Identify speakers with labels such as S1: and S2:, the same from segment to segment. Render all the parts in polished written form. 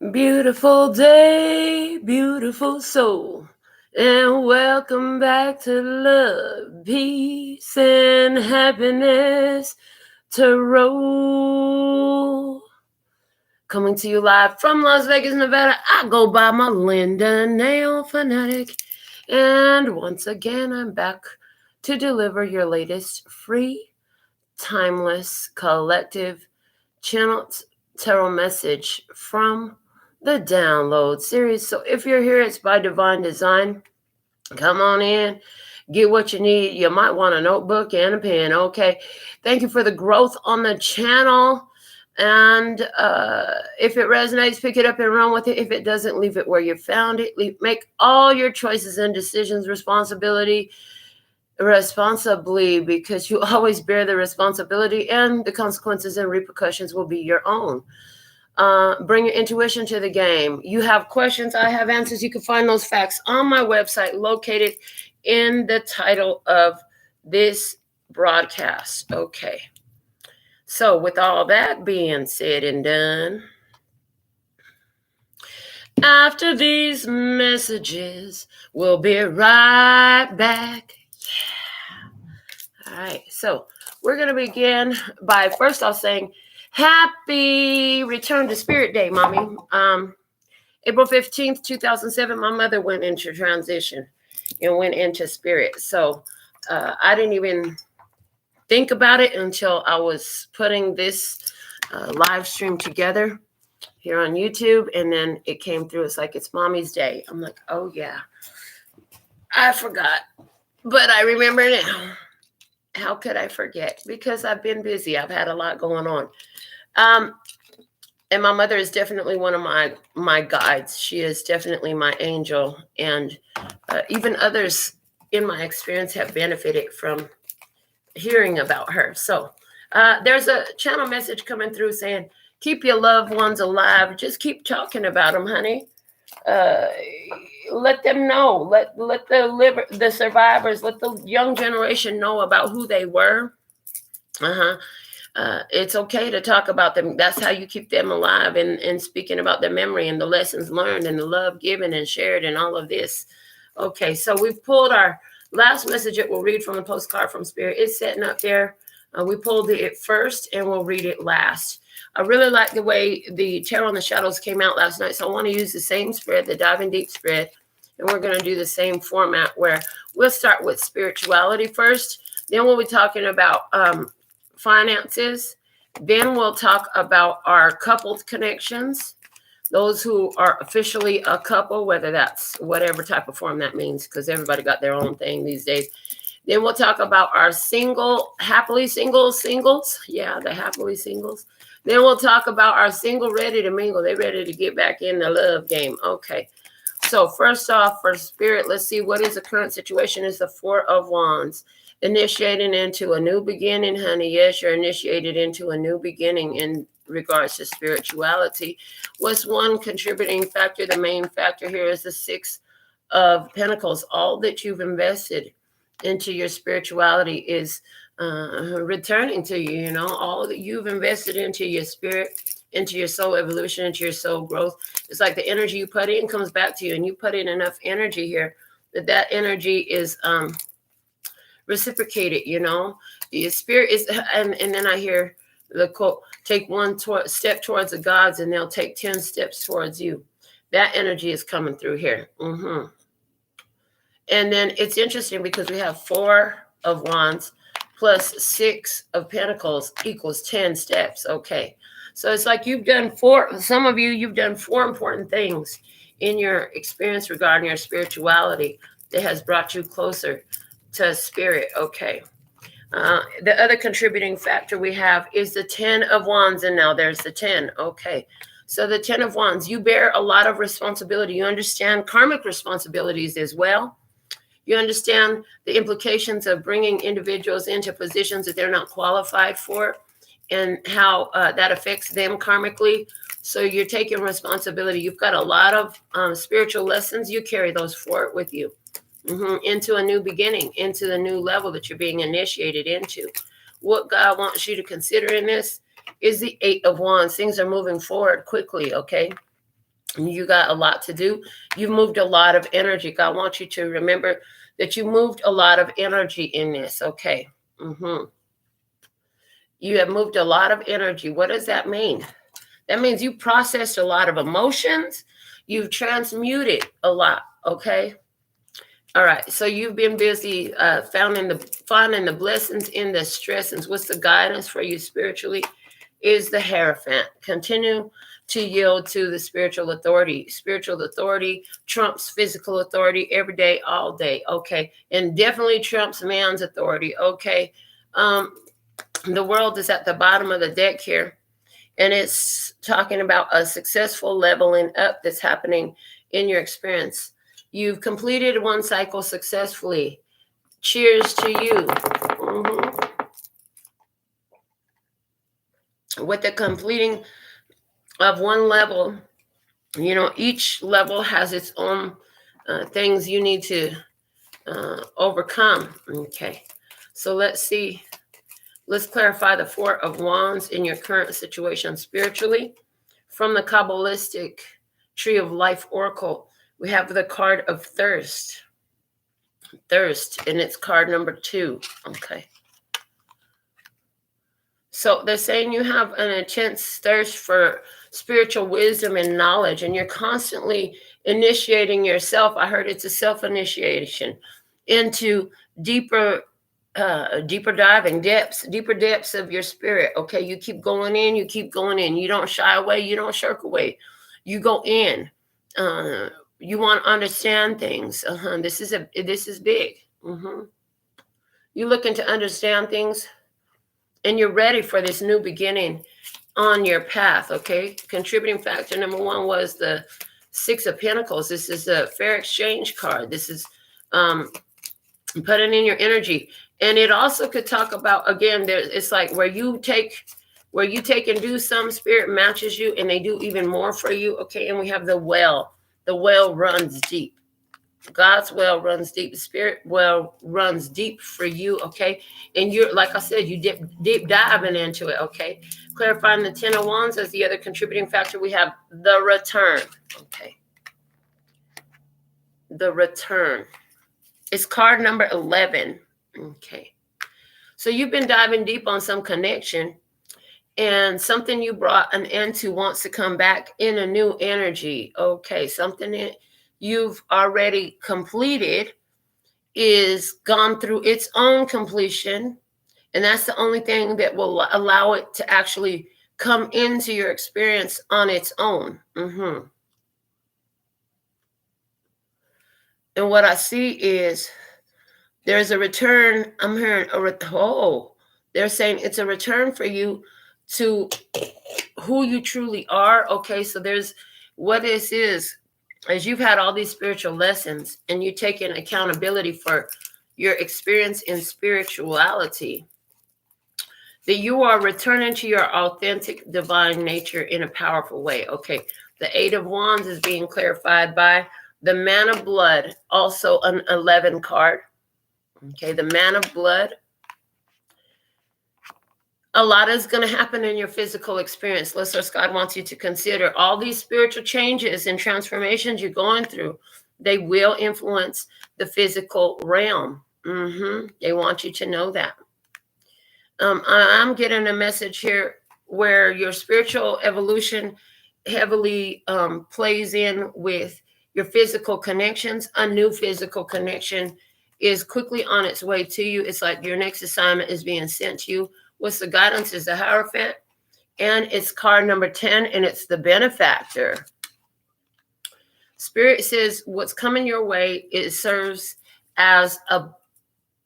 S1: Beautiful day, beautiful soul, and welcome back to Love, Peace, and Happiness Tarot. Coming to you live from Las Vegas, Nevada. I go by Melinda NailFanatic, and once again, I'm back to deliver your latest free, timeless, collective channeled tarot message from the download series. So if you're here, it's by divine design. Come on in, get what you need. You might want a notebook and a pen. Okay. Thank you for the growth on the channel. And if it resonates, pick it up and run with it. If it doesn't, leave it where you found it. Make all your choices and decisions responsibly, because you always bear the responsibility, and the consequences and repercussions will be your own. Bring your intuition to the game. You have questions, I have answers. You can find those facts on my website, located in the title of this broadcast. Okay. So with all that being said and done, after these messages, we'll be right back. Yeah. All right. So we're going to begin by first off saying, happy Return to Spirit Day, Mommy. April 15th, 2007, my mother went into transition and went into spirit. So I didn't even think about it until I was putting this live stream together here on YouTube. And then it came through. It's like, it's Mommy's day. I'm like, oh, yeah. I forgot. But I remember now. How could I forget? Because I've been busy. I've had a lot going on. And my mother is definitely one of my guides. She is definitely my angel. And even others in my experience have benefited from hearing about her. So there's a channel message coming through saying, keep your loved ones alive. Just keep talking about them, honey. Let them know. Let the survivors, let the young generation know about who they were. It's okay to talk about them. That's how you keep them alive, and speaking about their memory and the lessons learned and the love given and shared and all of this. Okay, so we've pulled our last message that we'll read from the postcard from Spirit. It's sitting up there. We pulled it first and we'll read it last. I really like the way the Tarot in the Shadows came out last night, so I want to use the same spread, the Diving Deep spread, and we're going to do the same format where we'll start with spirituality first. Then we'll be talking about finances. Then we'll talk about our coupled connections, those who are officially a couple, whether that's whatever type of form that means, because everybody got their own thing these days. Then we'll talk about our happily singles. Yeah, the happily singles. Then we'll talk about our single ready to mingle. They're ready to get back in the love game. Okay. So first off, for Spirit, let's see what is the current situation. Is the Four of Wands. Initiating into a new beginning, honey. Yes, you're initiated into a new beginning in regards to spirituality. What's one contributing factor? The main factor here is the Six of Pentacles. All that you've invested into your spirituality is returning to you. You know, all that you've invested into your spirit, into your soul evolution, into your soul growth. It's like the energy you put in comes back to you, and you put in enough energy here that energy is reciprocated. You know, the spirit is, and then I hear the quote, take one step towards the gods and they'll take 10 steps towards you. That energy is coming through here. And then it's interesting because we have Four of Wands plus Six of Pentacles equals 10 steps. Okay. So it's like you've done some of you've done four important things in your experience regarding your spirituality that has brought you closer to spirit. Okay. The other contributing factor we have is the 10 of Wands. And now there's the 10. Okay. So the 10 of Wands, you bear a lot of responsibility. You understand karmic responsibilities as well. You understand the implications of bringing individuals into positions that they're not qualified for and how that affects them karmically. So you're taking responsibility. You've got a lot of spiritual lessons. You carry those forward with you into a new beginning, into the new level that you're being initiated into. What God wants you to consider in this is the Eight of Wands. Things are moving forward quickly, okay? You got a lot to do. You've moved a lot of energy. God wants you to remember that you moved a lot of energy in this. Okay. You have moved a lot of energy. What does that mean? That means you processed a lot of emotions. You've transmuted a lot. Okay. All right. So you've been busy finding the blessings in the stressings. What's the guidance for you spiritually? Is the Hierophant. Continue to yield to the spiritual authority. Spiritual authority trumps physical authority every day, all day. Okay. And definitely trumps man's authority. Okay. The world is at the bottom of the deck here. And it's talking about a successful leveling up that's happening in your experience. You've completed one cycle successfully. Cheers to you. With the completing of one level, each level has its own things you need to overcome. Okay, so let's see. Let's clarify the Four of Wands in your current situation spiritually. From the Kabbalistic Tree of Life Oracle, we have the card of Thirst. Thirst, and it's card number 2. Okay. So they're saying you have an intense thirst for spiritual wisdom and knowledge, and you're constantly initiating yourself. I heard it's a self-initiation into deeper diving deeper depths of your spirit. Okay, you keep going in, you don't shy away, you don't shirk away, you go in. You want to understand things. This is big. You're looking to understand things, and you're ready for this new beginning on your path. Okay, contributing factor number 1 was the 6 of Pentacles. This is a fair exchange card. This is putting in your energy. And it also could talk about, again, it's like where you take and do, some spirit matches you and they do even more for you. Okay, and we have the well. The well runs deep. God's well runs deep. Spirit well runs deep for you. Okay, and you're, like I said, you deep diving into it. Okay, clarifying the 10 of Wands as the other contributing factor. We have the return. Okay, the return. It's card number 11. Okay. So you've been diving deep on some connection, and something you brought an end to wants to come back in a new energy. Okay. Something that you've already completed is gone through its own completion. And that's the only thing that will allow it to actually come into your experience on its own. And what I see is there's a return. I'm hearing they're saying it's a return for you to who you truly are. Okay, so there's what this is you've had all these spiritual lessons and you taking accountability for your experience in spirituality, that you are returning to your authentic divine nature in a powerful way. Okay, the 8 of Wands is being clarified by the Man of Blood, also an 11 card. Okay, the Man of Blood. A lot is going to happen in your physical experience. Listeners, God wants you to consider all these spiritual changes and transformations you're going through. They will influence the physical realm. They want you to know that. I'm getting a message here where your spiritual evolution heavily plays in with your physical connections. A new physical connection is quickly on its way to you. It's like your next assignment is being sent to you. What's the guidance is the Hierophant, and it's card number 10, and it's the Benefactor. Spirit says what's coming your way, it serves as a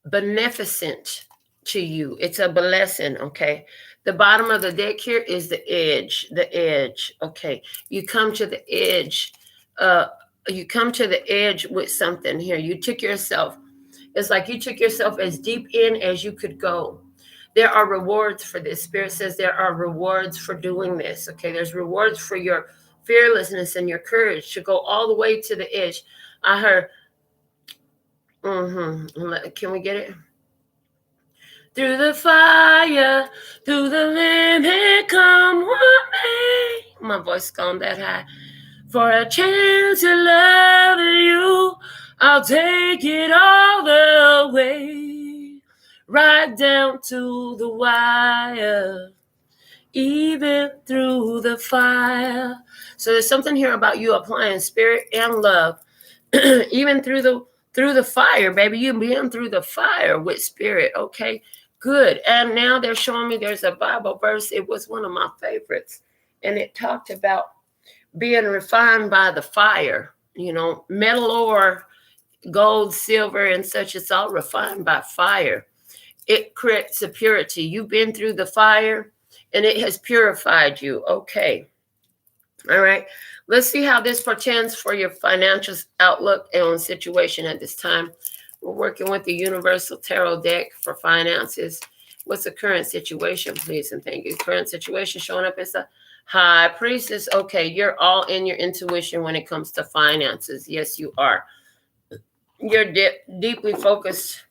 S1: beneficent to you. It's a blessing. Okay. The bottom of the deck here is the edge. Okay. You come to the edge. You come to the edge with something here. You took yourself. It's like you took yourself as deep in as you could go. There are rewards for this. Spirit says there are rewards for doing this. Okay. There's rewards for your fearlessness and your courage to go all the way to the edge. I heard, can we get it? Through the fire, through the limit, come what may. My voice gone that high. For a chance to love you, I'll take it all the way, right down to the wire, even through the fire. So there's something here about you applying spirit and love, even through the fire, baby. You've been through the fire with spirit, okay? Good. And now they're showing me there's a Bible verse. It was one of my favorites, and it talked about being refined by the fire. You know, metal ore, gold, silver, and such, it's all refined by fire. It creates a purity. You've been through the fire, and it has purified you. Okay. All right. Let's see how this portends for your financial outlook and situation at this time. We're working with the Universal Tarot deck for finances. What's the current situation, please? And thank you. Current situation showing up as a High Priestess. Okay, you're all in your intuition when it comes to finances. Yes, you are. You're deeply focused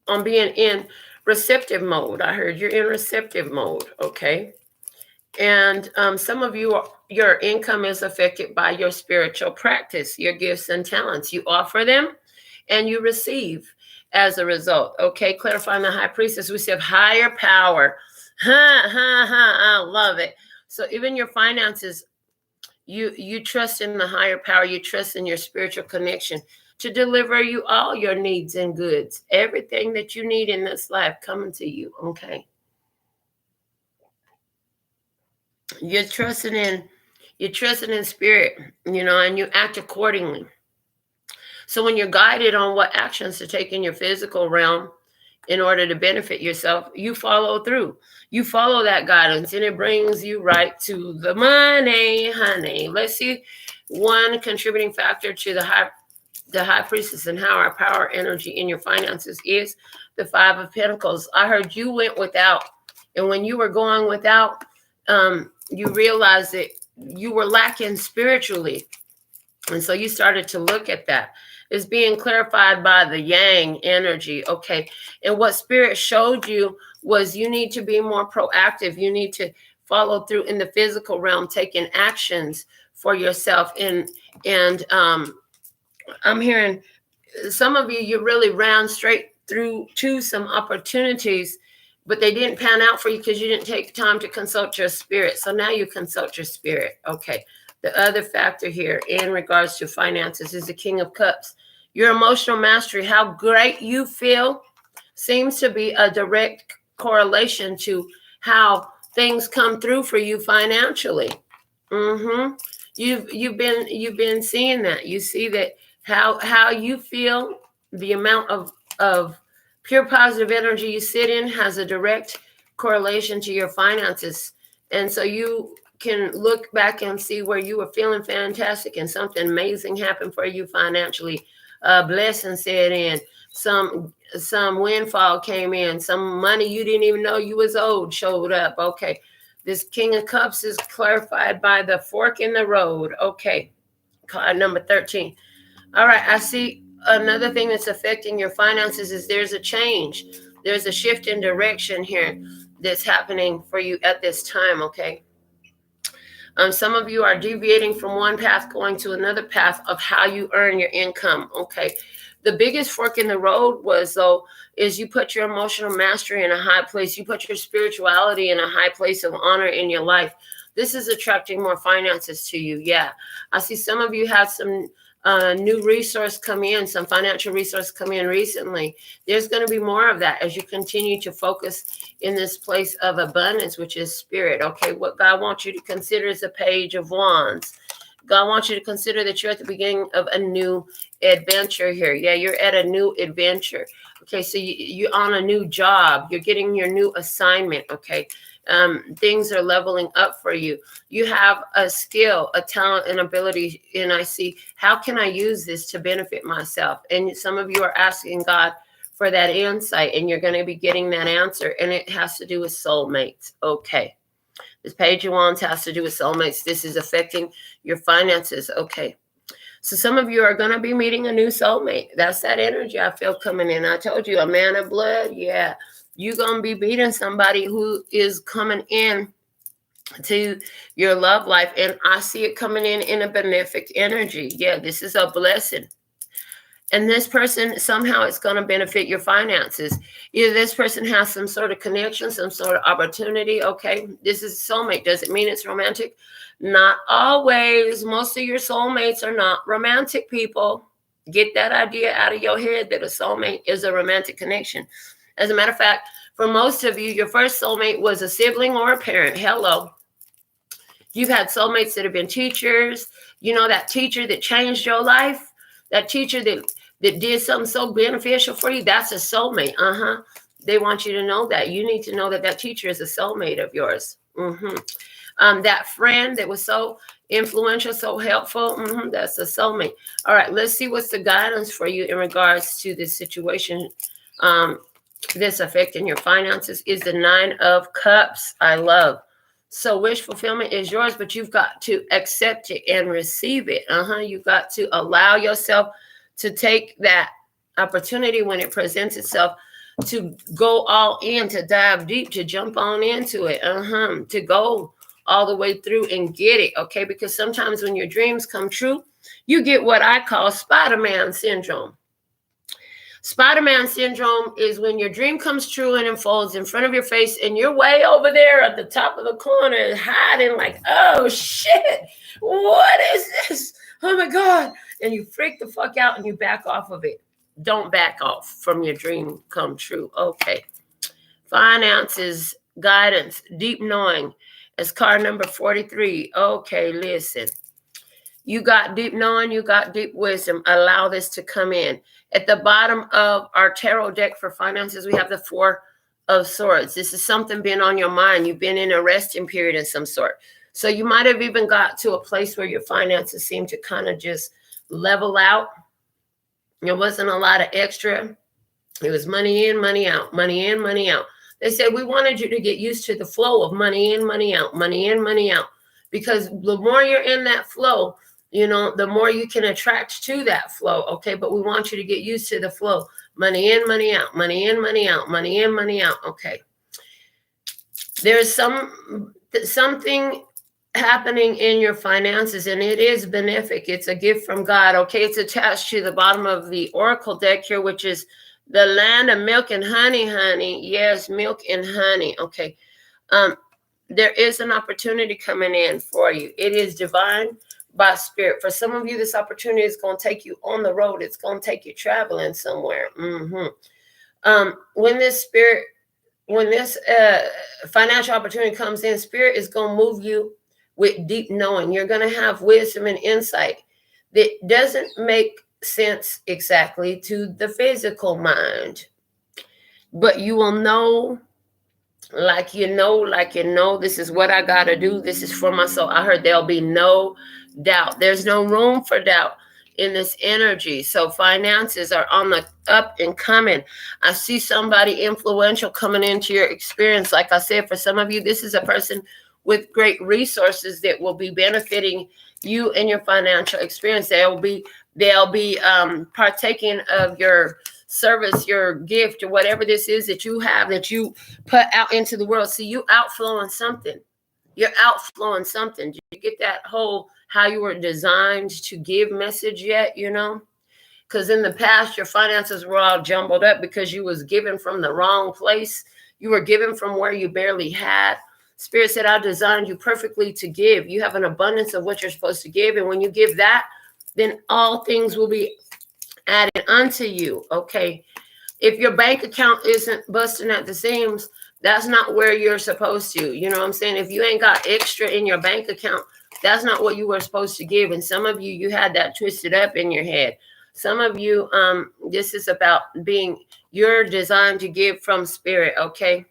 S1: on being in receptive mode. I heard you're in receptive mode. Okay. And some of you, your income is affected by your spiritual practice, your gifts and talents. You offer them and you receive as a result. Okay, clarifying the High Priestess, we have higher power. I love it. So even your finances, you trust in the higher power. You trust in your spiritual connection to deliver you all your needs and goods. Everything that you need in this life coming to you. Okay. You're trusting in spirit, you know, and you act accordingly. So when you're guided on what actions to take in your physical realm in order to benefit yourself, you follow through. You follow that guidance, and it brings you right to the money, honey. Let's see one contributing factor to the High Priestess and how our power energy in your finances is the Five of Pentacles. I heard you went without, and when you were going without, you realized that you were lacking spiritually. And so you started to look at that. It's being clarified by the yang energy. Okay. And what spirit showed you was you need to be more proactive. You need to follow through in the physical realm, taking actions for yourself. And I'm hearing some of you really ran straight through to some opportunities, but they didn't pan out for you because you didn't take time to consult your spirit. So now you consult your spirit. Okay. The other factor here in regards to finances is the King of Cups. Your emotional mastery, how great you feel, seems to be a direct correlation to how things come through for you financially. You've been seeing that. You see that how you feel, the amount of pure positive energy you sit in has a direct correlation to your finances. And so you can look back and see where you were feeling fantastic and something amazing happened for you financially. A blessing set in, some windfall came in, some money you didn't even know you was owed showed up. Okay. This King of Cups is clarified by the fork in the road. Okay. Card number 13. All right. I see another thing that's affecting your finances is there's a change. There's a shift in direction here that's happening for you at this time. Okay. Some of you are deviating from one path, going to another path of how you earn your income. Okay. The biggest fork in the road is you put your emotional mastery in a high place. You put your spirituality in a high place of honor in your life. This is attracting more finances to you. Yeah. I see some of you have some new resource come in, some financial resource come in recently. There's going to be more of that as you continue to focus in this place of abundance, which is spirit. Okay, what God wants you to consider is a Page of Wands. God wants you to consider that you're at the beginning of a new adventure here. Yeah, you're at a new adventure. Okay, so you're on a new job. You're getting your new assignment. Okay. Things are leveling up for you. You have a skill, a talent, and ability, and I see, how can I use this to benefit myself? And some of you are asking God for that insight, and you're going to be getting that answer, and it has to do with soulmates. Okay. This Page of Wands has to do with soulmates. This is affecting your finances. Okay. So some of you are going to be meeting a new soulmate. That's that energy I feel coming in. I told you, a man of blood. Yeah. You're going to be meeting somebody who is coming in to your love life. And I see it coming in a benefic energy. Yeah, this is a blessing. And this person, somehow it's going to benefit your finances. Either this person has some sort of connection, some sort of opportunity. Okay, this is soulmate. Does it mean it's romantic? Not always. Most of your soulmates are not romantic, people. Get that idea out of your head that a soulmate is a romantic connection. As a matter of fact, for most of you, your first soulmate was a sibling or a parent. Hello. You've had soulmates that have been teachers. You know, that teacher that changed your life, that teacher that did something so beneficial for you, that's a soulmate. They want you to know that. You need to know that that teacher is a soulmate of yours. That friend that was so influential, so helpful, that's a soulmate. All right, let's see what's the guidance for you in regards to this situation that's affecting your finances. Is the 9 of Cups. I love. So wish fulfillment is yours, but you've got to accept it and receive it. You've got to allow yourself to take that opportunity when it presents itself, to go all in, to dive deep, to jump on into it, to go all the way through and get it, okay? Because sometimes when your dreams come true, you get what I call Spider-Man syndrome. Spider-Man syndrome is when your dream comes true and unfolds in front of your face, and you're way over there at the top of the corner hiding like, oh shit, what is this? Oh my God. And you freak the fuck out and you back off of it. Don't back off from your dream come true. Okay. Finances, guidance, deep knowing is card number 43. Okay, listen. You got deep knowing, you got deep wisdom. Allow this to come in. At the bottom of our tarot deck for finances, we have the 4 of Swords. This is something been on your mind. You've been in a resting period of some sort. So you might have even got to a place where your finances seem to kind of just level out. There wasn't a lot of extra. It was money in, money out, money in, money out. They said, we wanted you to get used to the flow of money in, money out, money in, money out. Because the more you're in that flow, you know, the more you can attract to that flow. Okay. But we want you to get used to the flow. Money in, money out, money in, money out, money in, money out. Okay. There's something happening in your finances, and it is benefic. It's a gift from God. Okay. It's attached to the bottom of the oracle deck here, which is the land of milk and honey, honey. Yes, milk and honey. Okay. There is an opportunity coming in for you. It is divine by spirit. For some of you, this opportunity is going to take you on the road. It's going to take you traveling somewhere. When this financial opportunity comes in, spirit is going to move you with deep knowing. You're going to have wisdom and insight that doesn't make sense exactly to the physical mind, but you will know, like you know, this is what I got to do. This is for my soul. I heard there'll be no doubt. There's no room for doubt in this energy. So finances are on the up and coming. I see somebody influential coming into your experience. Like I said, for some of you, this is a person with great resources that will be benefiting you and your financial experience. They'll be partaking of your service, your gift, or whatever this is that you have, that you put out into the world. See, you outflowing something. You're outflowing something. Did you get that whole how you were designed to give message yet? You know, because in the past, your finances were all jumbled up because you was given from the wrong place. You were given from where you barely had. Spirit said, I designed you perfectly to give. You have an abundance of what you're supposed to give. And when you give that, then all things will be added unto you. Okay. If your bank account isn't busting at the seams, that's not where you're supposed to. You know what I'm saying? If you ain't got extra in your bank account, that's not what you were supposed to give. And some of you, you had that twisted up in your head. Some of you, this is about you're designed to give from spirit. Okay.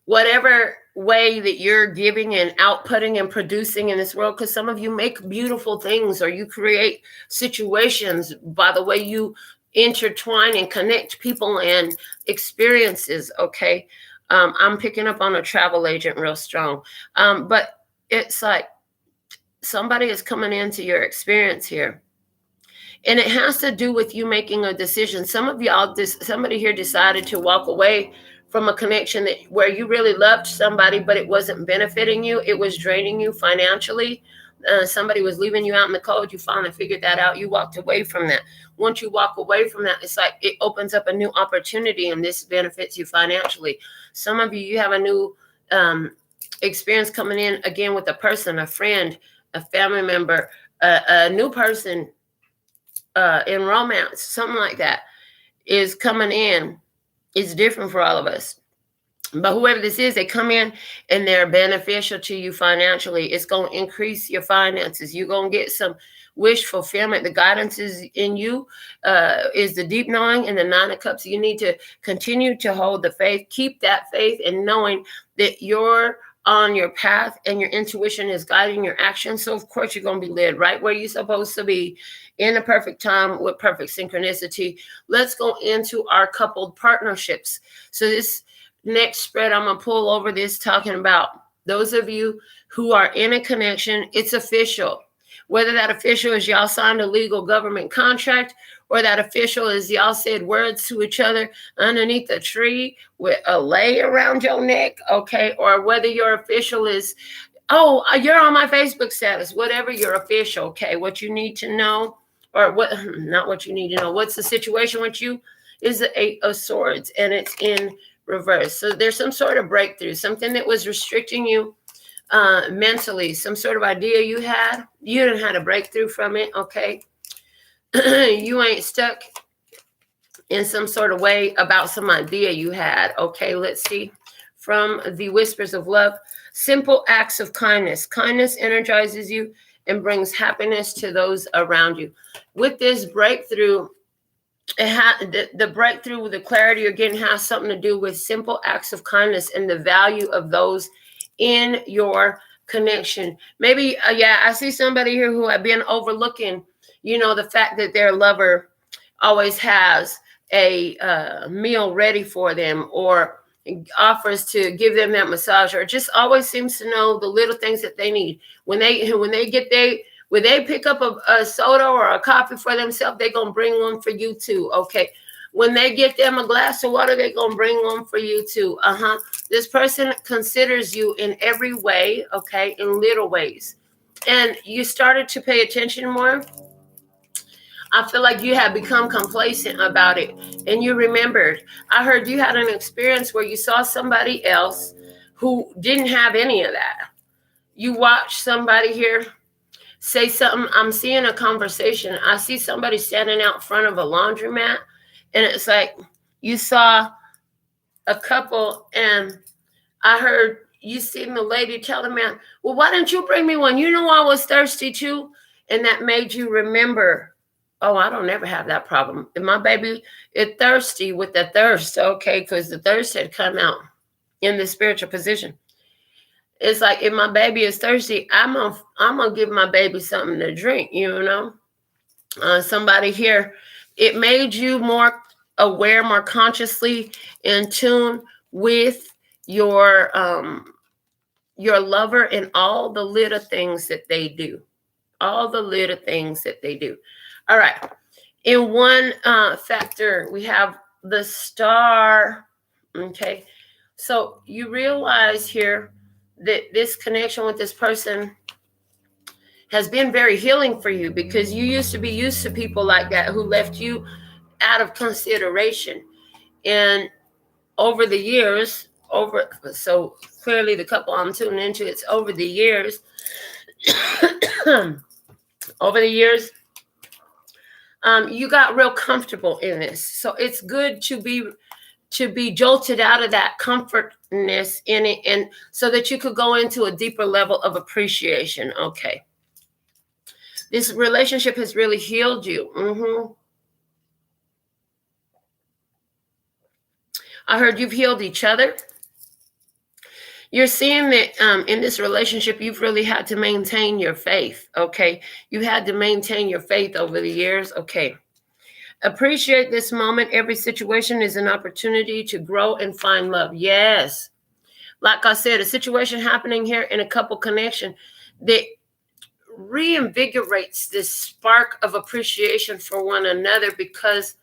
S1: Whatever way that you're giving and outputting and producing in this world, because some of you make beautiful things, or you create situations by the way you intertwine and connect people and experiences. Okay. I'm picking up on a travel agent real strong. But it's like somebody is coming into your experience here. And it has to do with you making a decision. Some of y'all, somebody here decided to walk away from a connection that where you really loved somebody, but it wasn't benefiting you. It was draining you financially. Somebody was leaving you out in the cold. You finally figured that out. You walked away from that. Once you walk away from that, it's like it opens up a new opportunity, and this benefits you financially. Some of you have a new experience coming in again with a person, a friend, a family member, a new person in romance, something like that is coming in. It's different for all of us. But whoever this is, they come in and they're beneficial to you financially. It's going to increase your finances. You're going to get some wish fulfillment. The guidance is in you, is the deep knowing and the 9 of Cups. You need to continue to hold the faith. Keep that faith and knowing that you're on your path and your intuition is guiding your actions. So, of course, you're going to be led right where you're supposed to be in a perfect time with perfect synchronicity. Let's go into our coupled partnerships. So this next spread, I'm going to pull over this talking about those of you who are in a connection. It's official. Whether that official is y'all signed a legal government contract, or that official is y'all said words to each other underneath a tree with a lei around your neck, okay? Or whether your official is, oh, you're on my Facebook status, whatever your official, okay? What you need to know, or what, not what you need to know, what's the situation with you is the 8 of Swords, and it's in reverse. So there's some sort of breakthrough, something that was restricting you mentally, some sort of idea you had. You didn't have a breakthrough from it, okay? You ain't stuck in some sort of way about some idea you had, okay? Let's see. From the Whispers of Love, simple acts of kindness. Kindness energizes you and brings happiness to those around you. With this breakthrough, the breakthrough, the clarity you're getting has something to do with simple acts of kindness and the value of those in your connection. Maybe, I see somebody here who have been overlooking, the fact that their lover always has a meal ready for them, or offers to give them that massage, or just always seems to know the little things that they need. When they pick up a soda or a coffee for themselves, they're going to bring one for you too, okay? When they get them a glass of water, they're going to bring one for you too. This person considers you in every way, okay, in little ways. And you started to pay attention more. I feel like you have become complacent about it. And you remembered. I heard you had an experience where you saw somebody else who didn't have any of that. You watched somebody here say something. I'm seeing a conversation. I see somebody standing out front of a laundromat. And it's like you saw a couple, and I heard you seen the lady tell the man, well, why didn't you bring me one? You know, I was thirsty too. And that made you remember, oh, I don't ever have that problem. And my baby is thirsty with the thirst, okay, because the thirst had come out in the spiritual position. It's like, if my baby is thirsty, I'm gonna give my baby something to drink, Somebody here, it made you more aware, more consciously in tune with your lover and all the little things that they do. All the little things that they do. All right. In one factor, we have the Star. Okay. So you realize here that this connection with this person has been very healing for you, because you used to be used to people like that who left you out of consideration. And over the years, so clearly the couple I'm tuning into, it's over the years. Over the years, you got real comfortable in this. So it's good to be jolted out of that comfortness in it, and so that you could go into a deeper level of appreciation. Okay. This relationship has really healed you. I heard you've healed each other. You're seeing that in this relationship, you've really had to maintain your faith, okay? You had to maintain your faith over the years, okay? Appreciate this moment. Every situation is an opportunity to grow and find love. Yes. Like I said, a situation happening here in a couple connection that reinvigorates this spark of appreciation for one another, because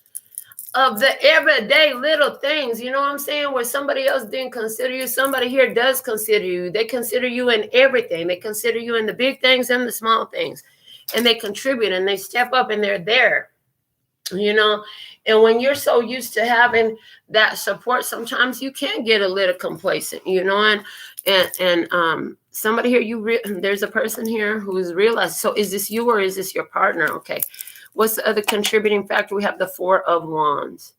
S1: of the everyday little things, you know what I'm saying? Where somebody else didn't consider you, somebody here does consider you. They consider you in everything. They consider you in the big things and the small things. And they contribute and they step up and they're there, you know? And when you're so used to having that support, sometimes you can get a little complacent, you know? And somebody here, there's a person here who's realized, so is this you or is this your partner? Okay. What's the other contributing factor? We have the Four of Wands.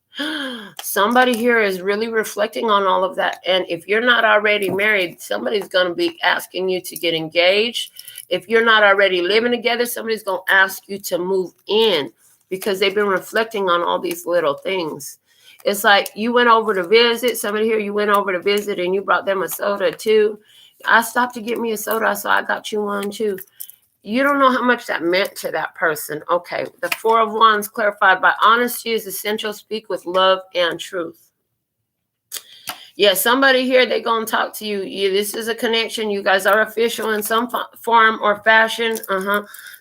S1: Somebody here is really reflecting on all of that. And if you're not already married, somebody's going to be asking you to get engaged. If you're not already living together, somebody's going to ask you to move in because they've been reflecting on all these little things. It's like you went over to visit. Somebody here, you went over to visit and you brought them a soda too. I stopped to get me a soda, so I got you one too. You don't know how much that meant to that person. Okay, the Four of Wands clarified by honesty is essential. Speak with love and truth. Yeah, somebody here, they're going to talk to you. This is a connection. You guys are official in some form or fashion.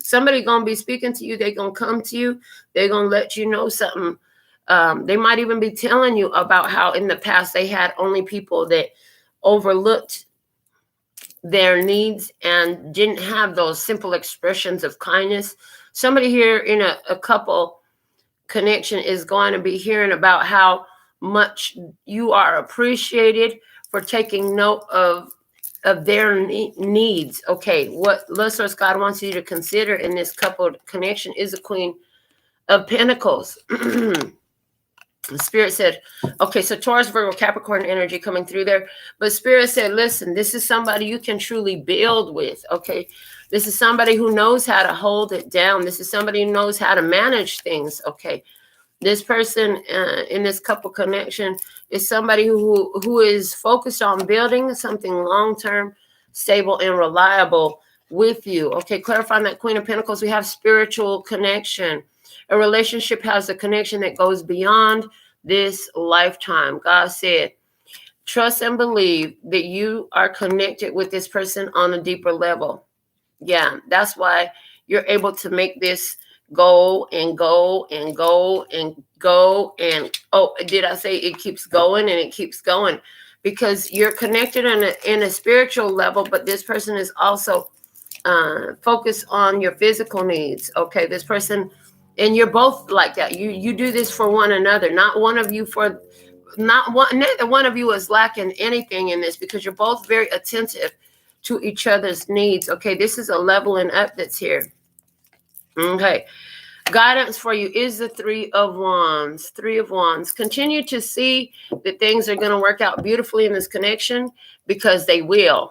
S1: Somebody going to be speaking to you. They're going to come to you. They're going to let you know something. They might even be telling you about how in the past they had only people that overlooked their needs and didn't have those simple expressions of kindness. Somebody here in a couple connection is going to be hearing about how much you are appreciated for taking note of their needs. Okay, what Source God wants you to consider in this couple connection is the Queen of Pentacles. The Spirit said, okay, so Taurus, Virgo, Capricorn energy coming through there. But Spirit said, listen, this is somebody you can truly build with, okay? This is somebody who knows how to hold it down. This is somebody who knows how to manage things, okay? This person in this couple connection is somebody who is focused on building something long-term, stable, and reliable with you, okay? Clarifying that Queen of Pentacles, we have spiritual connection. A relationship has a connection that goes beyond this lifetime. God said, trust and believe that you are connected with this person on a deeper level. Yeah, that's why you're able to make this go and go and go and go. And oh, did I say it keeps going and it keeps going? Because you're connected in a spiritual level, but this person is also focused on your physical needs. Okay, this person, and you're both like that. You do this for one another. Neither one of you is lacking anything in this because you're both very attentive to each other's needs. Okay, this is a leveling up that's here. Okay, guidance for you is the Three of Wands. Three of Wands. Continue to see that things are going to work out beautifully in this connection because they will.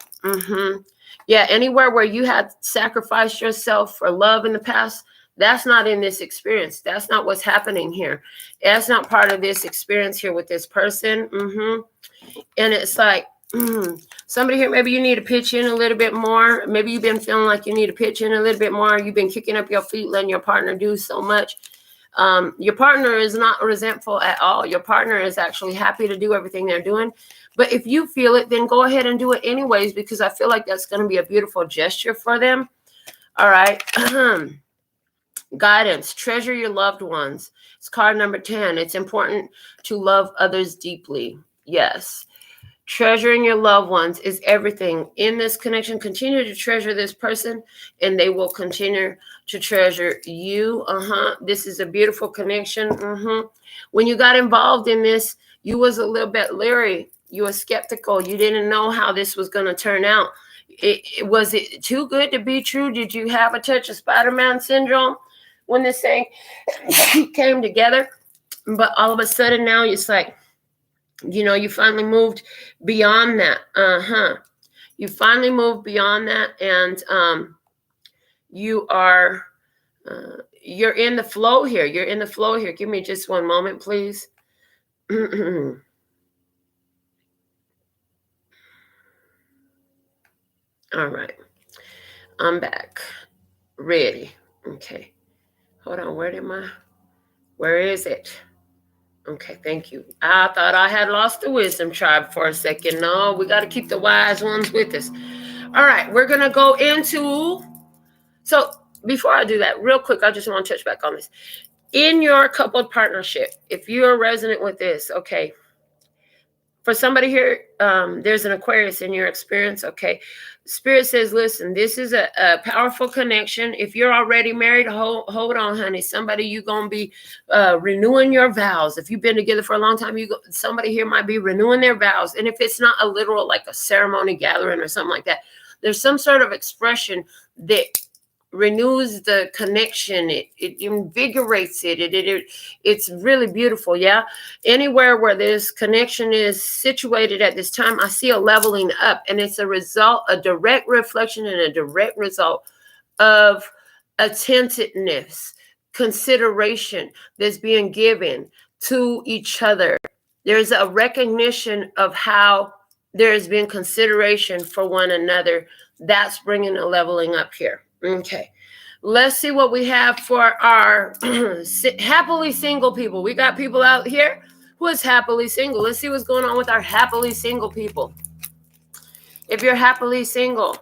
S1: Yeah, anywhere where you had sacrificed yourself for love in the past, that's not in this experience. That's not what's happening here. That's not part of this experience here with this person. And it's like, somebody here, maybe you need to pitch in a little bit more. Maybe you've been feeling like you need to pitch in a little bit more. You've been kicking up your feet, letting your partner do so much. Your partner is not resentful at all. Your partner is actually happy to do everything they're doing. But if you feel it, then go ahead and do it anyways, because I feel like that's going to be a beautiful gesture for them. All right. Guidance, treasure your loved ones. It's card number 10. It's important to love others deeply. Yes. Treasuring your loved ones is everything in this connection. Continue to treasure this person and they will continue to treasure you. This is a beautiful connection. When you got involved in this, you was a little bit leery. You were skeptical. You didn't know how this was going to turn out. Was it too good to be true? Did you have a touch of Spider-Man syndrome when this thing came together? But all of a sudden now it's like, you know, you finally moved beyond that. You finally moved beyond that, and you are you're in the flow here. You're in the flow here. Give me just one moment, please. All right. I'm back. Ready. Okay. Hold on. Where is it? Okay, thank you. I thought I had lost the wisdom tribe for a second. No, we got to keep the wise ones with us. All right, we're going to go into... So before I do that, real quick, I just want to touch back on this. In your coupled partnership, if you are resonant with this, okay, for somebody here, there's an Aquarius in your experience, okay, Spirit says, listen, this is a powerful connection. If you're already married, hold on, honey. Somebody, you're going to be renewing your vows. If you've been together for a long time, somebody here might be renewing their vows. And if it's not a literal, like a ceremony gathering or something like that, there's some sort of expression that renews the connection. It invigorates it. It's really beautiful. Yeah. Anywhere where this connection is situated at this time, I see a leveling up, and it's a result, a direct reflection and a direct result of attentiveness, consideration that's being given to each other. There's a recognition of how there has been consideration for one another. That's bringing a leveling up here. Okay, let's see what we have for our happily single people. We got people out here who is happily single. Let's see what's going on with our happily single people. If you're happily single,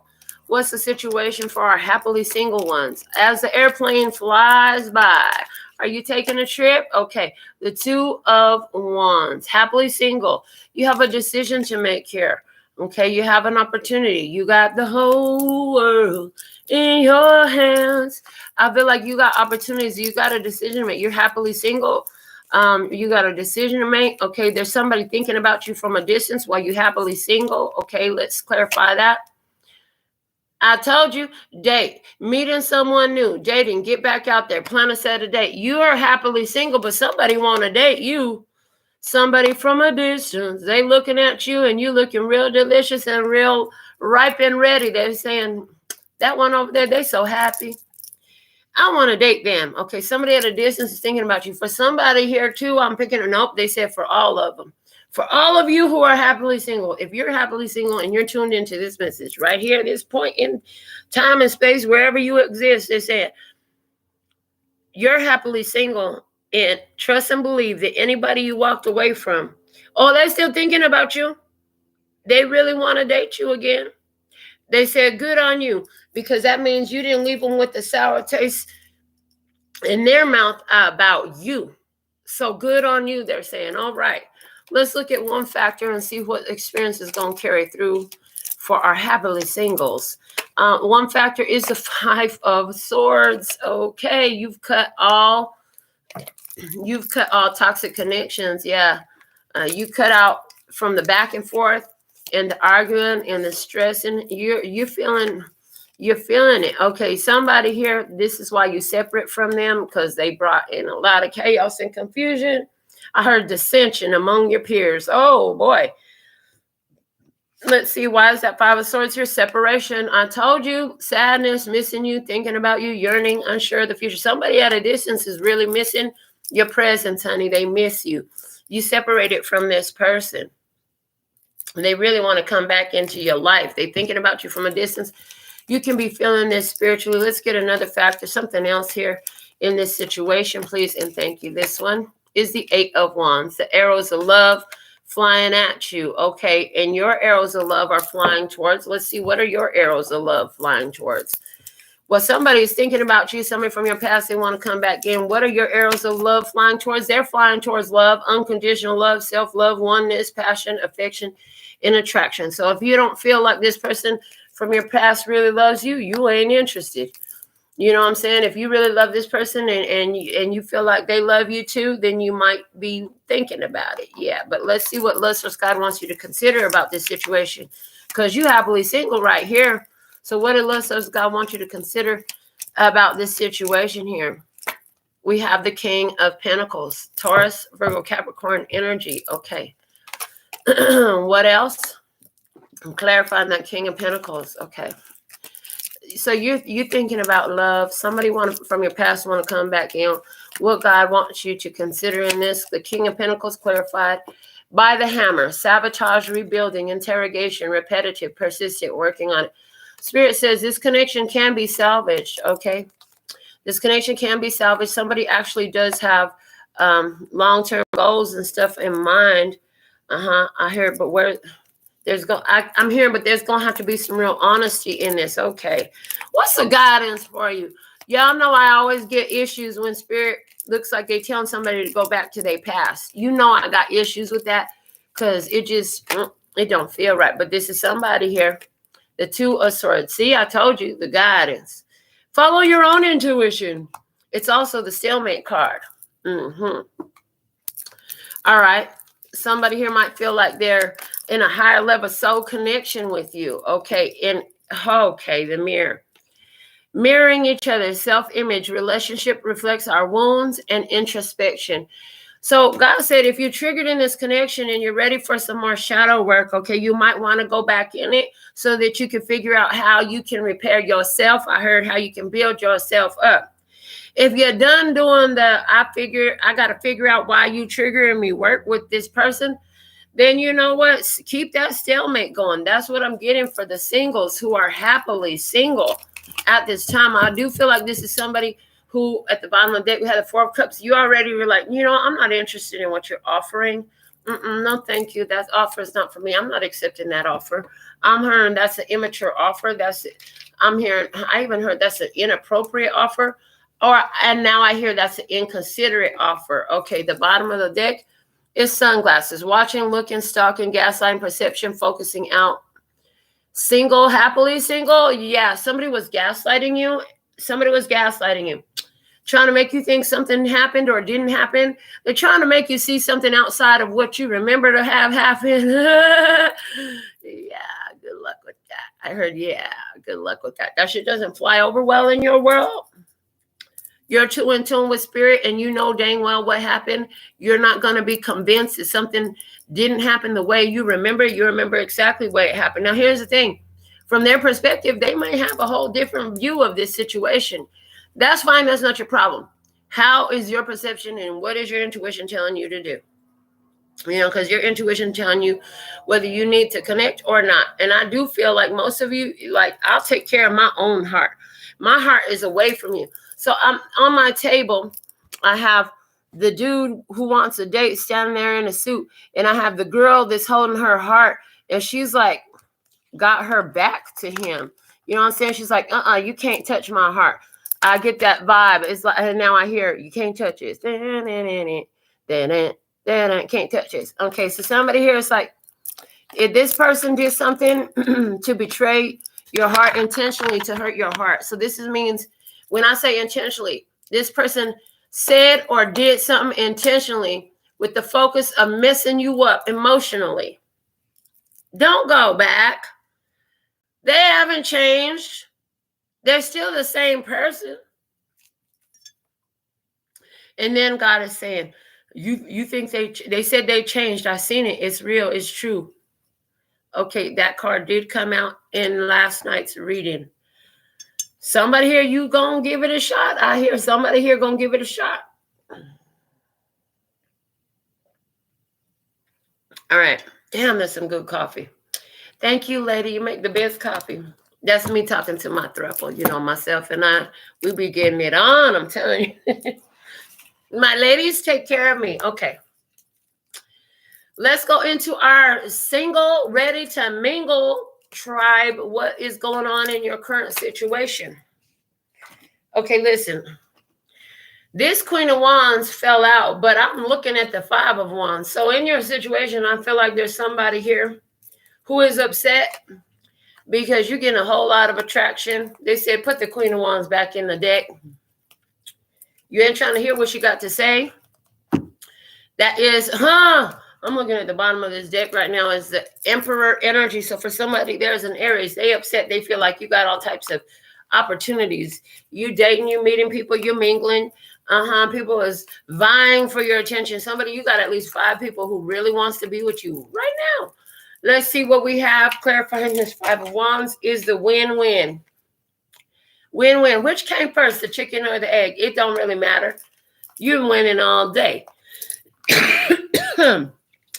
S1: what's the situation for our happily single ones? As the airplane flies by, are you taking a trip? Okay, the Two of Wands, happily single. You have a decision to make here. Okay, you have an opportunity. You got the whole world in your hands. I feel like you got opportunities. You got a decision to make. You're happily single. You got a decision to make. Okay, there's somebody thinking about you from a distance while you're happily single. Okay, let's clarify that. I told you, date, meeting someone new, dating, get back out there, plan a set of date. You are happily single, but somebody want to date you. Somebody from a distance, they looking at you and you looking real delicious and real ripe and ready. They're saying, that one over there, they so happy. I want to date them. Okay, somebody at a distance is thinking about you. For somebody here too, I'm picking a nope. They said for all of them. For all of you who are happily single, if you're happily single and you're tuned into this message right here, this point in time and space, wherever you exist, they said, you're happily single. And trust and believe that anybody you walked away from, oh, they're still thinking about you. They really want to date you again. They said, good on you, because that means you didn't leave them with a sour taste in their mouth about you. So good on you, they're saying. All right, let's look at one factor and see what experience is going to carry through for our happily singles. One factor is the Five of Swords. Okay, you've cut all toxic connections. Yeah, you cut out from the back and forth and the arguing and the stress, and you're feeling it. Okay, somebody here, this is why you separate from them, because they brought in a lot of chaos and confusion. I heard dissension among your peers. Oh boy. Let's see, why is that Five of Swords here? Separation. I told you, sadness, missing you, thinking about you, yearning, unsure of the future. Somebody at a distance is really missing your presence, honey. They miss you. You separated from this person. They really want to come back into your life. They're thinking about you from a distance. You can be feeling this spiritually. Let's get another factor, something else here in this situation, please, and thank you. This one is the Eight of Wands, the arrows of love flying at you. Okay, and your arrows of love are flying towards. Let's see, what are your arrows of love flying towards? Well, somebody's thinking about you, somebody from your past, they want to come back in. What are your arrows of love flying towards? They're flying towards love, unconditional love, self-love, oneness, passion, affection, and attraction. So if you don't feel like this person from your past really loves you, you ain't interested. You know what I'm saying? If you really love this person and you feel like they love you too, then you might be thinking about it. Yeah, but let's see what Lustrous God wants you to consider about this situation, because you happily single right here. So what does Lustrous God want you to consider about this situation here? We have the King of Pentacles, Taurus, Virgo, Capricorn energy. Okay. What else? I'm clarifying that King of Pentacles. Okay. So you're thinking about love. Somebody from your past want to come back in. What God wants you to consider in this. The King of Pentacles clarified by the hammer. Sabotage, rebuilding, interrogation, repetitive, persistent, working on it. Spirit says this connection can be salvaged. Okay. This connection can be salvaged. Somebody actually does have long-term goals and stuff in mind. I hear it, but where... I'm hearing, but there's going to have to be some real honesty in this. Okay. What's the guidance for you? Y'all know I always get issues when Spirit looks like they're telling somebody to go back to their past. You know, I got issues with that because it don't feel right. But this is somebody here. The Two of Swords. See, I told you, the guidance. Follow your own intuition. It's also the stalemate card. All right. Somebody here might feel like they're in a higher level soul connection with you. Okay. The mirror. Mirroring each other's self-image relationship reflects our wounds and introspection. So God said, if you're triggered in this connection and you're ready for some more shadow work, okay, you might want to go back in it so that you can figure out how you can repair yourself. I heard how you can build yourself up. If you're done doing I got to figure out why you triggering me work with this person, then you know what? Keep that stalemate going. That's what I'm getting for the singles who are happily single at this time. I do feel like this is somebody who at the bottom of the deck, we had the Four of Cups. You already were like, you know, I'm not interested in what you're offering. No, thank you. That offer is not for me. I'm not accepting that offer. I'm hearing that's an immature offer. I even heard that's an inappropriate offer. And now I hear that's an inconsiderate offer. Okay, the bottom of the deck is sunglasses. Watching, looking, stalking, gaslighting, perception, focusing out. Single, happily single. Yeah, somebody was gaslighting you. Trying to make you think something happened or didn't happen. They're trying to make you see something outside of what you remember to have happened. Yeah, good luck with that. I heard, yeah, good luck with that. That shit doesn't fly over well in your world. You're too in tune with spirit and you know dang well what happened. You're not going to be convinced that something didn't happen the way you remember. You remember exactly what happened. Now, here's the thing. From their perspective, they might have a whole different view of this situation. That's fine. That's not your problem. How is your perception and what is your intuition telling you to do? You know, because your intuition telling you whether you need to connect or not. And I do feel like most of you, like, I'll take care of my own heart. My heart is away from you. So I'm on my table. I have the dude who wants a date standing there in a suit. And I have the girl that's holding her heart. And she's like, got her back to him. You know what I'm saying? She's like, you can't touch my heart. I get that vibe. It's like, and now I hear, you can't touch it. Can't touch this. Okay, so somebody here is like, if this person did something to betray your heart intentionally, to hurt your heart. So this means, when I say intentionally, this person said or did something intentionally with the focus of messing you up emotionally. Don't go back. They haven't changed. They're still the same person. And then God is saying, you think they said they changed. I seen it. It's real. It's true. Okay, that card did come out in last night's reading. Somebody here, you gonna give it a shot. I hear somebody here gonna give it a shot. All right. Damn, that's some good coffee. Thank you, lady. You make the best coffee. That's me talking to my throuple. You know, myself and I, we be getting it on. I'm telling you. My ladies take care of me. Okay. Let's go into our single, ready to mingle tribe. What is going on in your current situation? Okay, listen. This Queen of Wands fell out, but I'm looking at the Five of Wands. So in your situation, I feel like there's somebody here who is upset because you're getting a whole lot of attraction. They said, put the Queen of Wands back in the deck. You ain't trying to hear what she got to say. That is, I'm looking at the bottom of this deck right now is the Emperor energy. So for somebody, there's an Aries. They upset. They feel like you got all types of opportunities. You dating, you meeting people, you're mingling. People is vying for your attention. Somebody, you got at least 5 people who really wants to be with you right now. Let's see what we have. Clarifying this Five of Wands is the win-win. Win-win. Which came first, the chicken or the egg? It don't really matter. You're winning all day.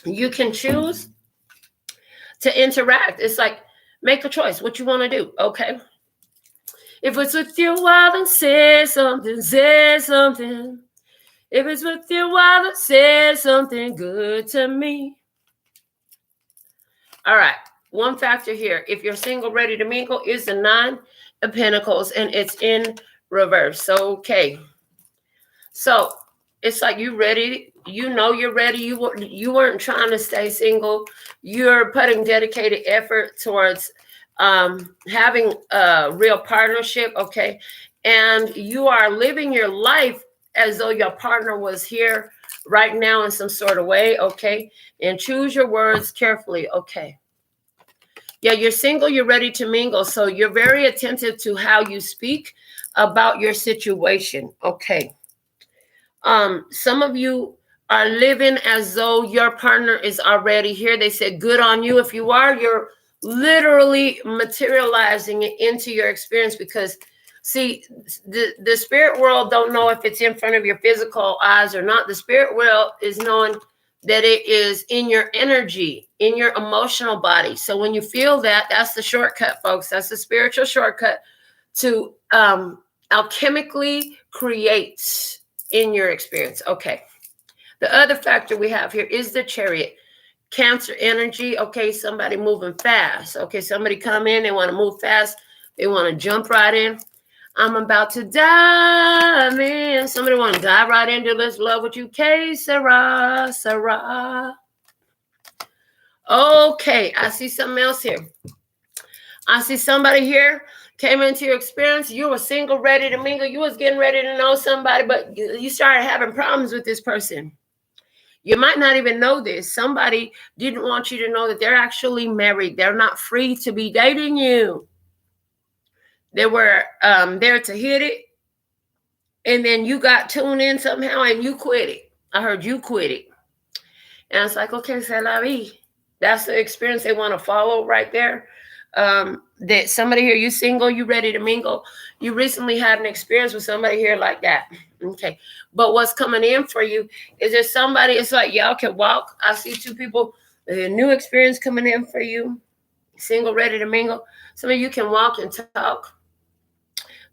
S1: You can choose to interact. It's like, make a choice. What you want to do, okay? If it's with you, well, then say something, say something. If it's with you, well, then say something good to me. All right. One factor here. If you're single, ready to mingle, is the Nine of Pentacles, and it's in reverse. Okay. So It's like you ready. You know you're ready. You weren't trying to stay single. You're putting dedicated effort towards having a real partnership, okay? And you are living your life as though your partner was here right now in some sort of way, okay? And choose your words carefully, okay? Yeah, you're single, you're ready to mingle. So you're very attentive to how you speak about your situation, okay? Some of you are living as though your partner is already here. They said, good on you. If you are, you're literally materializing it into your experience, because see, the spirit world don't know if it's in front of your physical eyes or not. The spirit world is knowing that it is in your energy, in your emotional body. So when you feel that, that's the shortcut, folks. That's the spiritual shortcut to alchemically create in your experience. Okay. The other factor we have here is the Chariot. Cancer energy. Okay. Somebody moving fast. Okay. Somebody come in. They want to move fast. They want to jump right in. I'm about to dive in. Somebody want to dive right into this love with you. K Sarah, Sarah. Okay. I see something else here. I see somebody here came into your experience. You were single, ready to mingle. You was getting ready to know somebody, but you started having problems with this person. You might not even know this. Somebody didn't want you to know that they're actually married. They're not free to be dating you. They were there to hit it. And then you got tuned in somehow and you quit it. I heard you quit it. And it's like, okay, c'est la vie. That's the experience they want to follow right there. That somebody here, you single, you ready to mingle. You recently had an experience with somebody here like that. Okay. But what's coming in for you is there somebody, it's like y'all can walk. I see two people, a new experience coming in for you. Single, ready to mingle. Some of you can walk and talk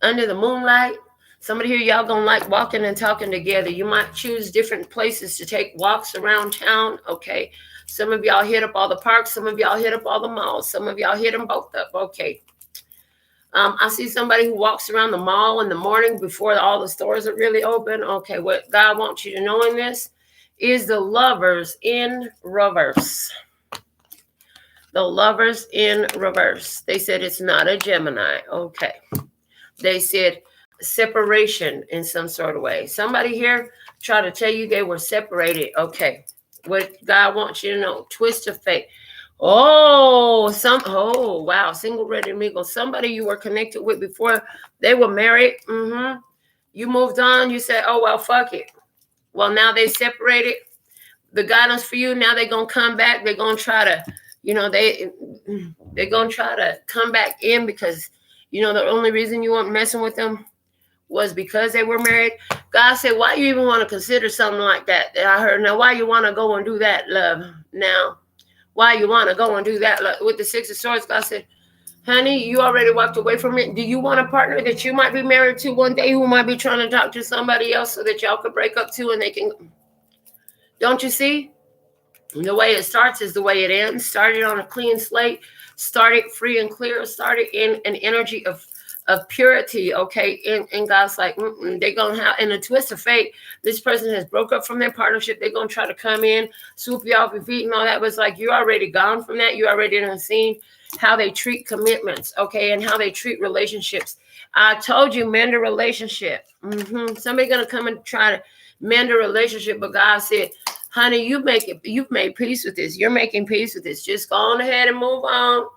S1: under the moonlight. Somebody here, y'all gonna like walking and talking together. You might choose different places to take walks around town. Okay. Some of y'all hit up all the parks. Some of y'all hit up all the malls. Some of y'all hit them both up. Okay. I see somebody who walks around the mall in the morning before all the stores are really open. Okay. What God wants you to know in this is the Lovers in reverse. The Lovers in reverse. They said it's not a Gemini. Okay. They said separation in some sort of way. Somebody here tried to tell you they were separated. Okay. What God wants you to know, twist of fate. Oh, wow. Single, ready to mingle. Somebody you were connected with before they were married. You moved on. You said, oh, well, fuck it. Well, now they separated. The guidance for you, now they're going to come back. They're going to try to, they're going to try to come back in because, the only reason you weren't messing with them was because they were married. God said, why you even want to consider something like that? I heard, now, why you want to go and do that, love? Now, why you want to go and do that? With the Six of Swords, God said, honey, you already walked away from it. Do you want a partner that you might be married to one day who might be trying to talk to somebody else so that y'all could break up too and they can... Don't you see? The way it starts is the way it ends. Started on a clean slate. Started free and clear. Started in an energy of purity, okay? And God's like, they're going to have, in a twist of fate, this person has broke up from their partnership. They're going to try to come in, swoop you off your feet and all that. But it's like, you're already gone from that. You already done seen how they treat commitments, okay? And how they treat relationships. I told you, mend a relationship. Somebody going to come and try to mend a relationship. But God said, honey, you've made peace with this. You're making peace with this. Just go on ahead and move on.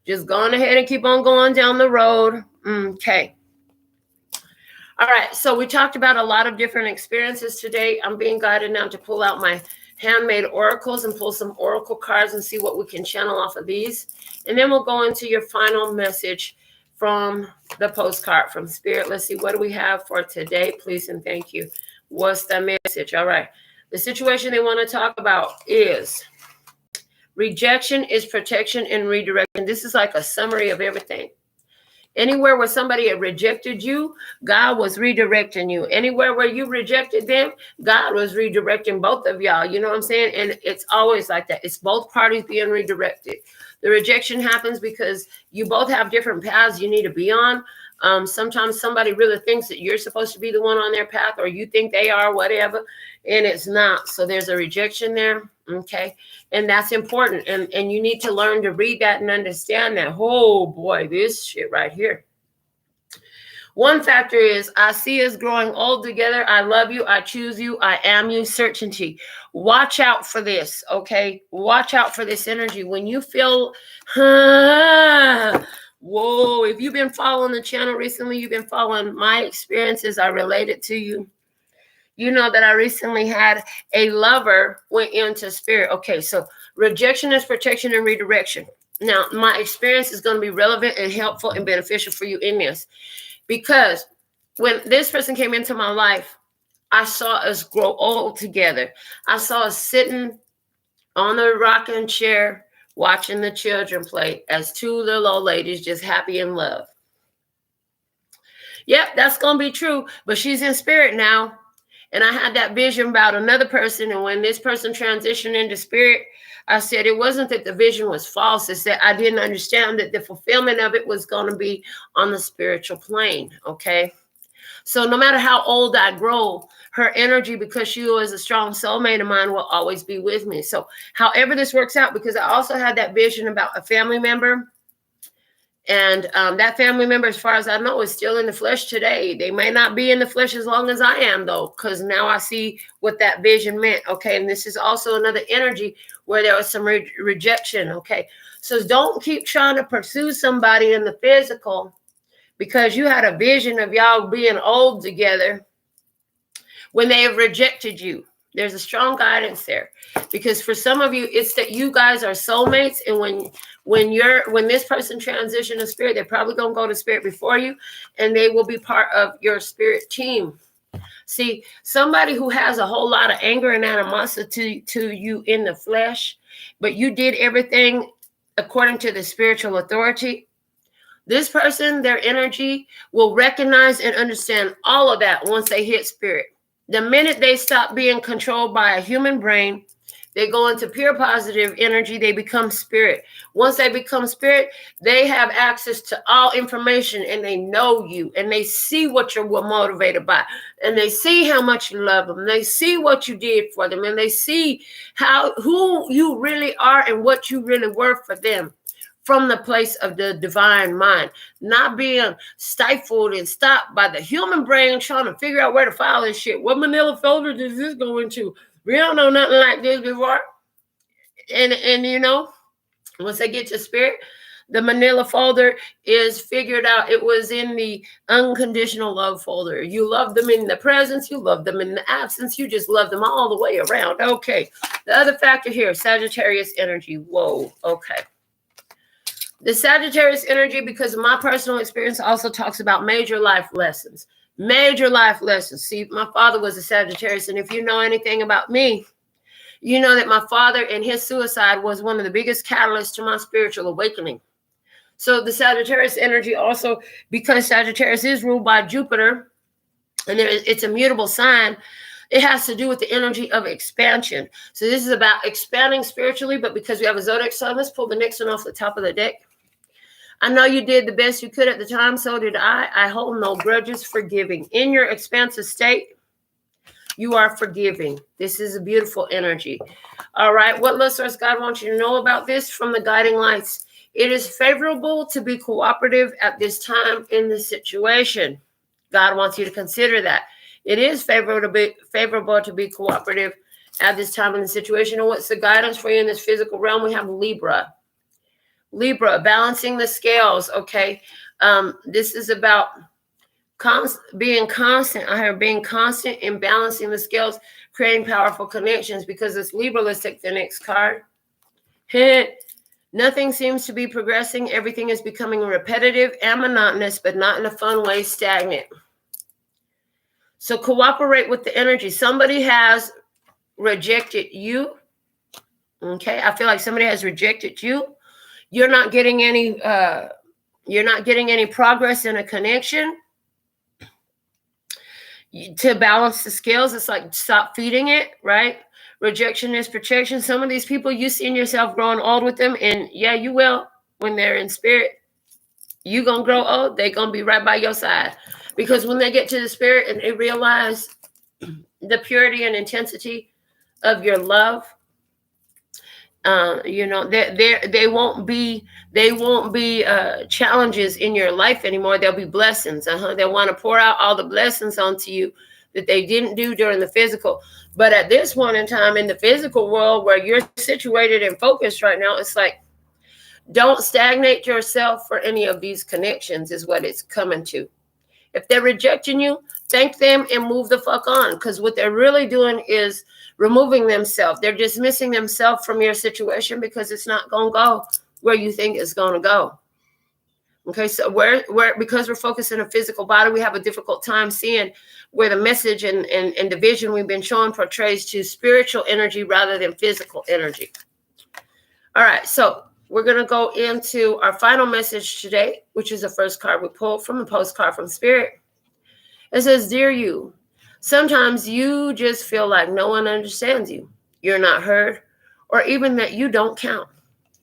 S1: Just go on ahead and keep on going down the road. Okay. All right. So we talked about a lot of different experiences today. I'm being guided now to pull out my handmade oracles and pull some oracle cards and see what we can channel off of these. And then we'll go into your final message from the postcard from Spirit. Let's see, what do we have for today? Please and thank you. What's the message? All right. The situation they want to talk about is rejection is protection and redirection. This is like a summary of everything. Anywhere where somebody had rejected you, God was redirecting you. Anywhere where you rejected them, God was redirecting both of y'all. You know what I'm saying? And it's always like that. It's both parties being redirected. The rejection happens because you both have different paths you need to be on. Sometimes somebody really thinks that you're supposed to be the one on their path, or you think they are, whatever, and it's not. So there's a rejection there. Okay. And that's important. And you need to learn to read that and understand that. Oh boy, this shit right here. One factor is, I see us growing old together. I love you. I choose you. I am you. Certainty. Watch out for this. Okay. Watch out for this energy. When you feel, whoa, if you've been following the channel recently, you've been following my experiences, I related to you. You know that I recently had a lover went into spirit. Okay, so rejection is protection and redirection. Now, my experience is going to be relevant and helpful and beneficial for you in this. Because when this person came into my life, I saw us grow old together. I saw us sitting on a rocking chair, watching the children play as two little old ladies just happy in love. Yep, that's going to be true. But she's in spirit now. And I had that vision about another person. And when this person transitioned into spirit, I said it wasn't that the vision was false. It's that I didn't understand that the fulfillment of it was going to be on the spiritual plane. Okay. So no matter how old I grow, her energy, because she was a strong soulmate of mine, will always be with me. So however this works out, because I also had that vision about a family member. And that family member, as far as I know, is still in the flesh today. They may not be in the flesh as long as I am, though, because now I see what that vision meant. Okay. And this is also another energy where there was some rejection. Okay. So don't keep trying to pursue somebody in the physical because you had a vision of y'all being old together when they have rejected you. There's a strong guidance there, because for some of you, it's that you guys are soulmates. And when this person transitions to spirit, they're probably going to go to spirit before you, and they will be part of your spirit team. See, somebody who has a whole lot of anger and animosity to you in the flesh, but you did everything according to the spiritual authority. This person, their energy will recognize and understand all of that once they hit spirit. The minute they stop being controlled by a human brain, they go into pure positive energy. They become spirit. Once they become spirit, they have access to all information, and they know you, and they see what you're motivated by, and they see how much you love them. They see what you did for them, and they see who you really are and what you really were for them. From the place of the divine mind, not being stifled and stopped by the human brain trying to figure out where to file this shit. What manila folder does this go into? We don't know nothing like this before. And you know, once they get to spirit, the manila folder is figured out. It was in the unconditional love folder. You love them in the presence. You love them in the absence. You just love them all the way around. Okay. The other factor here, Sagittarius energy. Whoa. Okay. The Sagittarius energy, because of my personal experience, also talks about major life lessons. Major life lessons. See, my father was a Sagittarius, and if you know anything about me, you know that my father and his suicide was one of the biggest catalysts to my spiritual awakening. So the Sagittarius energy also, because Sagittarius is ruled by Jupiter, and it's a mutable sign, it has to do with the energy of expansion. So this is about expanding spiritually, but because we have a zodiac sign, let's pull the next one off the top of the deck. I know you did the best you could at the time. So did I. I hold no grudges. Forgiving. In your expansive state, you are forgiving. This is a beautiful energy. All right. What listeners God wants you to know about this from the guiding lights? It is favorable to be cooperative at this time in the situation. God wants you to consider that. It is favorable to be cooperative at this time in the situation. And what's the guidance for you in this physical realm? We have Libra. Libra, balancing the scales, okay? This is about being constant. I heard being constant in balancing the scales, creating powerful connections, because it's Libra. Let's take the next card. Nothing seems to be progressing. Everything is becoming repetitive and monotonous, but not in a fun way, stagnant. So cooperate with the energy. Somebody has rejected you, okay? I feel like somebody has rejected you. You're not getting any progress in a connection. To balance the scales, it's like stop feeding it, right? Rejection is protection. Some of these people, you see yourself growing old with them, and yeah, you will when they're in spirit. You gonna grow old, they gonna be right by your side. Because when they get to the spirit and they realize the purity and intensity of your love, they won't be challenges in your life anymore. There'll be blessings. They'll want to pour out all the blessings onto you that they didn't do during the physical. But at this point in time in the physical world where you're situated and focused right now, it's like, don't stagnate yourself for any of these connections is what it's coming to. If they're rejecting you, thank them and move the fuck on. Because what they're really doing is removing themselves. They're dismissing themselves from your situation because it's not going to go where you think it's going to go. Okay, so because we're focused on a physical body, we have a difficult time seeing where the message and the vision we've been showing portrays to spiritual energy rather than physical energy. All right, so we're going to go into our final message today, which is the first card we pulled from a postcard from Spirit. It says, Dear you, sometimes you just feel like no one understands you. You're not heard, or even that you don't count.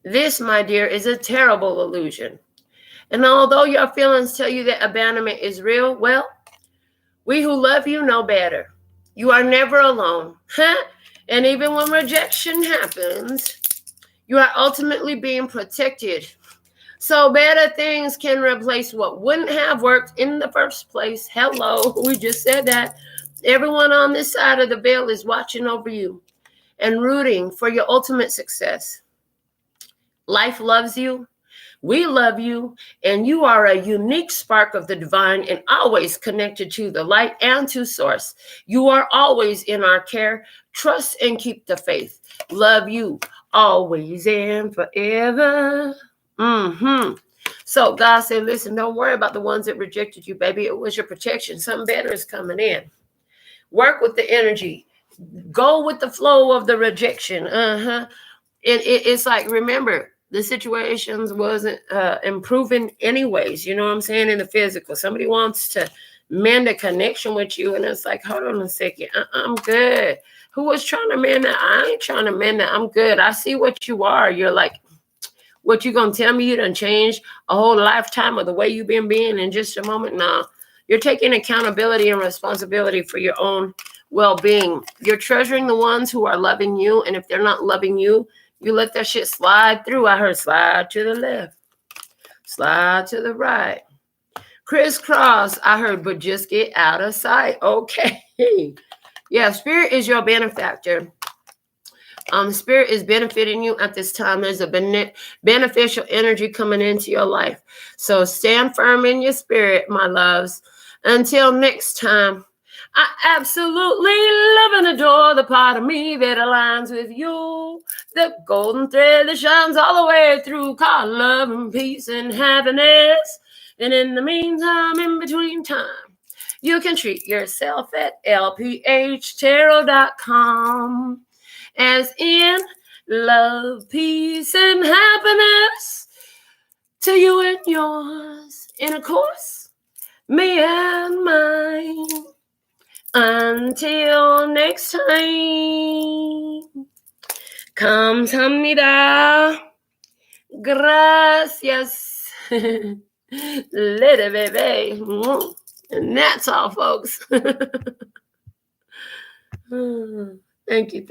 S1: This, my dear, is a terrible illusion. And although your feelings tell you that abandonment is real, well, we who love you know better. You are never alone. And even when rejection happens, you are ultimately being protected. So better things can replace what wouldn't have worked in the first place. Hello, we just said that. Everyone on this side of the veil is watching over you and rooting for your ultimate success. Life loves you. We love you. And you are a unique spark of the divine and always connected to the light and to source. You are always in our care. Trust and keep the faith. Love you always and forever. So God said, listen, don't worry about the ones that rejected you, baby. It was your protection. Something better is coming in. Work with the energy. Go with the flow of the rejection. It's like, remember, the situations wasn't improving anyways. You know what I'm saying? In the physical, somebody wants to mend a connection with you, and it's like, hold on a second. I'm good. Who was trying to mend that? I ain't trying to mend that. I'm good. I see what you are. You're like, what you gonna tell me you done changed a whole lifetime of the way you've been being in just a moment? Nah, you're taking accountability and responsibility for your own well-being. You're treasuring the ones who are loving you, and if they're not loving you, you let that shit slide through. I heard slide to the left, slide to the right, crisscross. I heard, but just get out of sight. Okay. Yeah, Spirit is your benefactor. Spirit is benefiting you at this time. There's a beneficial energy coming into your life. So stand firm in your spirit, my loves. Until next time, I absolutely love and adore the part of me that aligns with you. The golden thread that shines all the way through, called love and peace and happiness. And in the meantime, in between time, you can treat yourself at LPHtarot.com. As in love, peace, and happiness to you and yours. And of course, me and mine. Until next time. Kamsahamnida. Gracias. Little baby. And that's all, folks. Thank you.